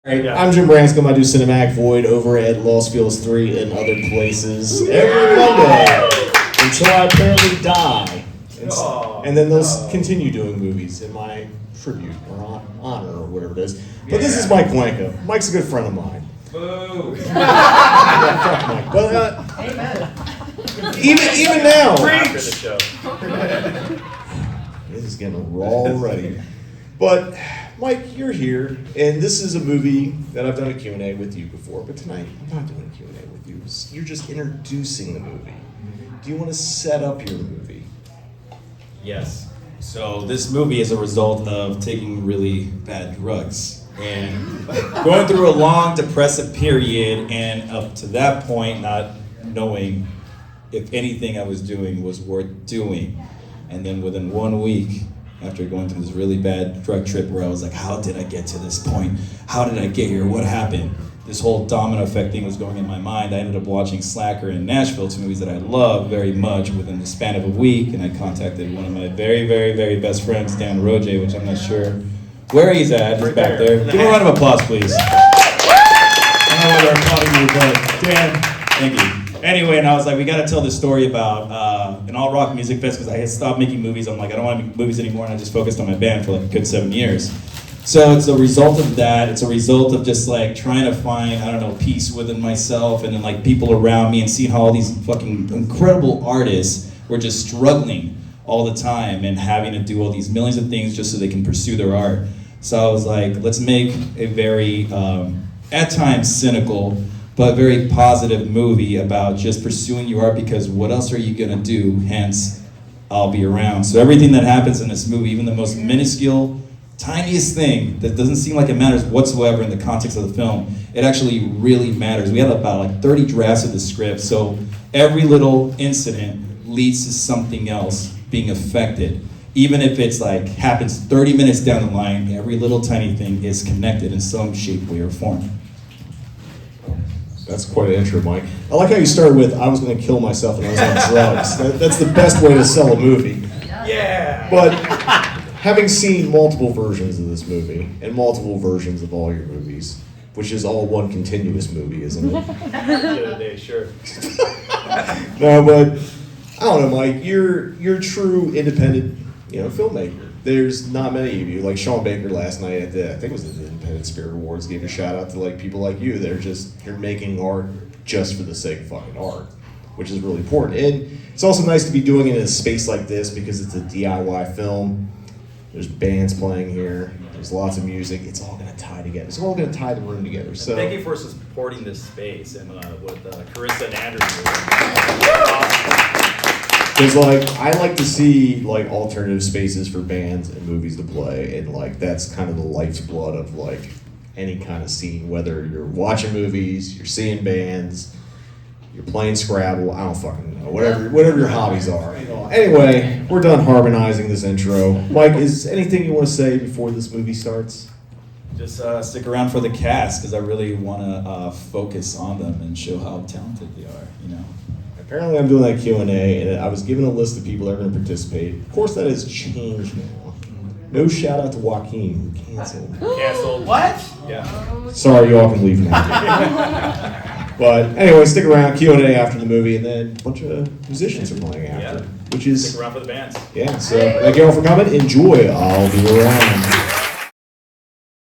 Alright, I'm Jim Branscome. I do Cinematic Void over at Lost Fields 3 and other places every Monday until I apparently die. And then they'll continue doing movies in my tribute or honor or whatever it is. But this is Mike Cuenca. Mike's a good friend of mine. Boo! Yeah, fuck Mike. But Amen. even now, After the show. this is getting raw already. But Mike, you're here, and this is a movie that I've done a Q&A with you before, but tonight I'm not doing a Q&A with you. You're just introducing the movie. Do you want to set up your movie? Yes. So this movie is a result of taking really bad drugs and going through a long depressive period, and up to that point not knowing if anything I was doing was worth doing. And then within 1 week, after going through this really bad drug trip where I was like, how did I get to this point? How did I get here? What happened? This whole domino effect thing was going in my mind. I ended up watching Slacker and Nashville, two movies that I love very much, within the span of a week, and I contacted one of my very, very, very best friends, Dan Roje, which I'm not sure where he's at. He's back there. Give him a round of applause, please. I don't know whether I'm applauding you, but Dan, thank you. Anyway, and I was like, we gotta tell this story about an alt-rock music fest, because I had stopped making movies. I'm like, I don't want to make movies anymore, and I just focused on my band for like a good 7 years. So it's a result of that. It's a result of just like trying to find, I don't know, peace within myself, and then like people around me, and seeing how all these fucking incredible artists were just struggling all the time and having to do all these millions of things just so they can pursue their art. So I was like, let's make a very, at times cynical, but very positive movie about just pursuing your art, because what else are you gonna do? Hence, I'll be around. So everything that happens in this movie, even the most minuscule, tiniest thing that doesn't seem like it matters whatsoever in the context of the film, it actually really matters. We have about like 30 drafts of the script, so every little incident leads to something else being affected. Even if it's like happens 30 minutes down the line, every little tiny thing is connected in some shape, way, or form. That's quite an intro, Mike. I like how you started with, I was going to kill myself and I was on drugs. That's the best way to sell a movie. Yeah! But having seen multiple versions of this movie, and multiple versions of all your movies, which is all one continuous movie, isn't it? The other day, sure. No, but I don't know, Mike. You're a true independent, filmmaker. There's not many of you. Like Sean Baker last night at I think it was the Independent Spirit Awards, gave a shout out to like people like you. You're making art just for the sake of fucking art, which is really important. And it's also nice to be doing it in a space like this because it's a DIY film. There's bands playing here. There's lots of music. It's all gonna tie together. It's all gonna tie the room together. So thank you for supporting this space, and with Carissa and Andrew. Because I like to see like alternative spaces for bands and movies to play, and like that's kind of the lifeblood of like any kind of scene. Whether you're watching movies, you're seeing bands, you're playing Scrabble, I don't fucking know. Whatever your hobbies are. Anyway, we're done harmonizing this intro. Mike, is anything you want to say before this movie starts? Just stick around for the cast, because I really want to focus on them and show how talented they are, Apparently I'm doing that Q&A, and I was given a list of people that are going to participate. Of course that has changed now. No shout out to Joaquin, who canceled. Canceled. What? Yeah. Sorry, y'all can leave now. But anyway, stick around, Q&A after the movie, and then a bunch of musicians are playing after. Yeah. Which is, Stick around for the bands. yeah, so thank you all for coming. Enjoy. I'll be around.